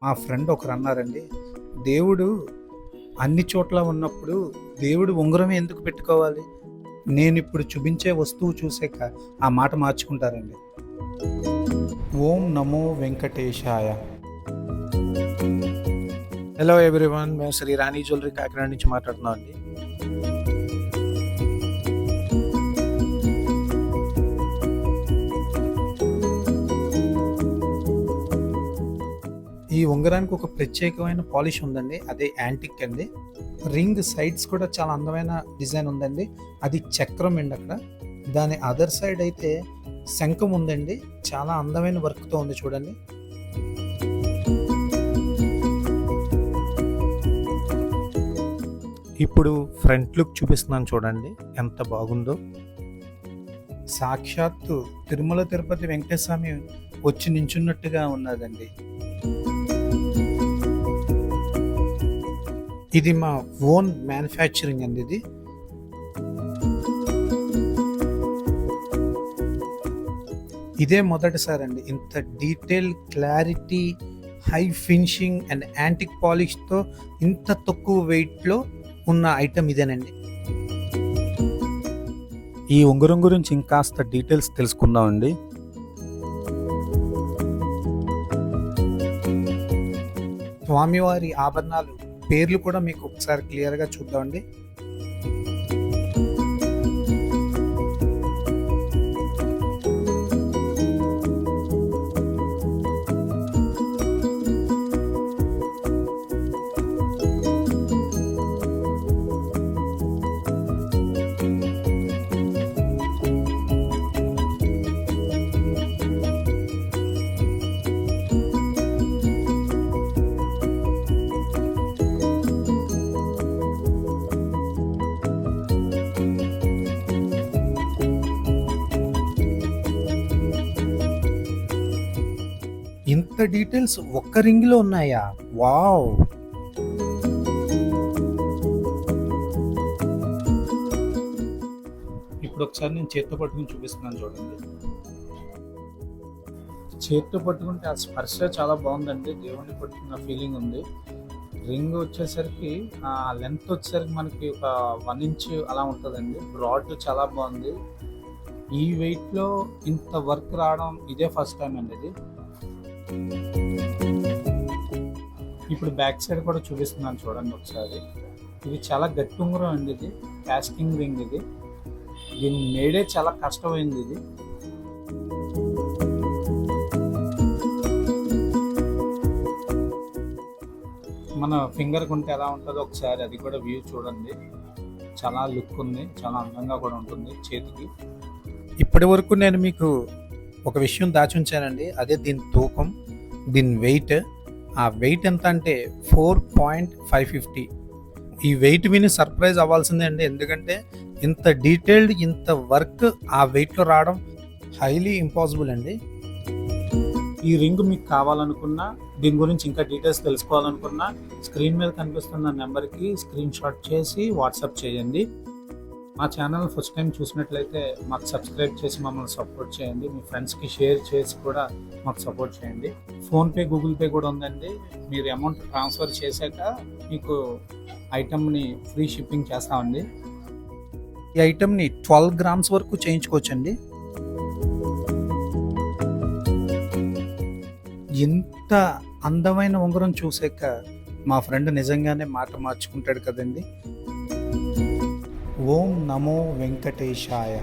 మా ఫ్రెండ్ ఒకరు అన్నారండి, దేవుడు అన్ని చోట్ల ఉన్నప్పుడు దేవుడు ఉంగరం ఎందుకు పెట్టుకోవాలి? నేనిప్పుడు చూపించే వస్తువు చూసాక ఆ మాట మార్చుకుంటారండి. ఓం నమో వెంకటేశాయ. హలో ఎవ్రీవన్, మేము శ్రీ రాణి జ్యువెలరీ కాకినాడ నుంచి మాట్లాడుతున్నాం అండి. ఈ ఉంగరానికి ఒక ప్రత్యేకమైన పాలిష్ ఉందండి, అదే యాంటిక్ అండి. రింగ్ సైడ్స్ కూడా చాలా అందమైన డిజైన్ ఉందండి, అది చక్రం అండి. అక్కడ దాని అదర్ సైడ్ అయితే శంఖం ఉందండి, చాలా అందమైన వర్క్తో ఉంది చూడండి. ఇప్పుడు ఫ్రంట్ లుక్ చూపిస్తున్నాను చూడండి, ఎంత బాగుందో. సాక్షాత్తు తిరుమల తిరుపతి వెంకటేశ్వర స్వామి వచ్చి నించున్నట్టుగా ఉన్నదండి. ఇది మా ఓన్ మ్యానుఫ్యాక్చరింగ్ అండి. ఇదే మొదటిసారి అండి ఇంత detail, clarity, high finishing and antique పాలిష్తో ఇంత తక్కువ వెయిట్లో ఉన్న ఐటమ్ ఇదేనండి. ఈ ఉంగరం గురించి ఇంకాస్త డీటెయిల్స్ తెలుసుకుందామండి. స్వామివారి ఆభరణాలు పేర్లు కూడా మీకు ఒకసారి క్లియర్గా చూద్దామండి. ఇంత డీటెయిల్స్ ఒక్క రింగ్లో ఉన్నాయా? వావ్! ఇప్పుడు ఒకసారి నేను చేత్తో పట్టుకుని చూపిస్తున్నాను చూడండి. చేత్తో పట్టుకుంటే ఆ స్పర్శ చాలా బాగుందండి, దేవుణ్ణి పట్టుకున్న ఫీలింగ్ ఉంది. రింగ్ వచ్చేసరికి ఆ లెంత్ వచ్చేసరికి మనకి ఒక 1 ఇంచ్ అలా ఉంటుందండి. బ్రాడ్ చాలా బాగుంది. ఈ వెయిట్లో ఇంత వర్క్ రావడం ఇదే ఫస్ట్ టైం అండి. ఇది ఇప్పుడు బ్యాక్ సైడ్ కూడా చూపిస్తున్నాను చూడండి ఒకసారి. ఇది చాలా గట్టి ఉంగరం అండి, ఇది కాస్టింగ్ రింగ్. ఇది దీన్ని మేడే చాలా కష్టమైంది. ఇది మన ఫింగర్ కొంటే ఎలా ఉంటుందో ఒకసారి అది కూడా వ్యూ చూడండి. చాలా లుక్ ఉంది, చాలా అందంగా కూడా ఉంటుంది చేతికి. ఇప్పటి వరకు నేను మీకు ఒక విషయం దాచి ఉంచానండి, అదే దీని తూకం, దీని వెయిట్. ఆ వెయిట్ ఎంత అంటే 4.550. ఈ వెయిట్ విని సర్ప్రైజ్ అవ్వాల్సిందే అండి, ఎందుకంటే ఇంత డీటెయిల్డ్, ఇంత వర్క్ ఆ వెయిట్లో రావడం హైలీ ఇంపాసిబుల్ అండి. ఈ రింగ్ మీకు కావాలనుకున్నా, దీని గురించి ఇంకా డీటెయిల్స్ తెలుసుకోవాలనుకున్నా, స్క్రీన్ మీద కనిపిస్తున్న నెంబర్కి స్క్రీన్ షాట్ చేసి వాట్సాప్ చేయండి. మా ఛానల్ ఫస్ట్ టైం చూసినట్లయితే మాకు సబ్స్క్రైబ్ చేసి మమ్మల్ని సపోర్ట్ చేయండి. మీ ఫ్రెండ్స్కి షేర్ చేసి కూడా మాకు సపోర్ట్ చేయండి. ఫోన్పే, గూగుల్ పే కూడా ఉందండి. మీరు అమౌంట్ ట్రాన్స్ఫర్ చేశాక మీకు ఐటమ్ని ఫ్రీ షిప్పింగ్ చేస్తామండి. ఈ ఐటమ్ని 12 గ్రామ్స్ వరకు చేయించుకోవచ్చండి. ఇంత అందమైన ఉంగరం చూసాక మా ఫ్రెండ్ నిజంగానే మాట మార్చుకుంటాడు కదండి. ఓం నమో వెంకటేశాయ.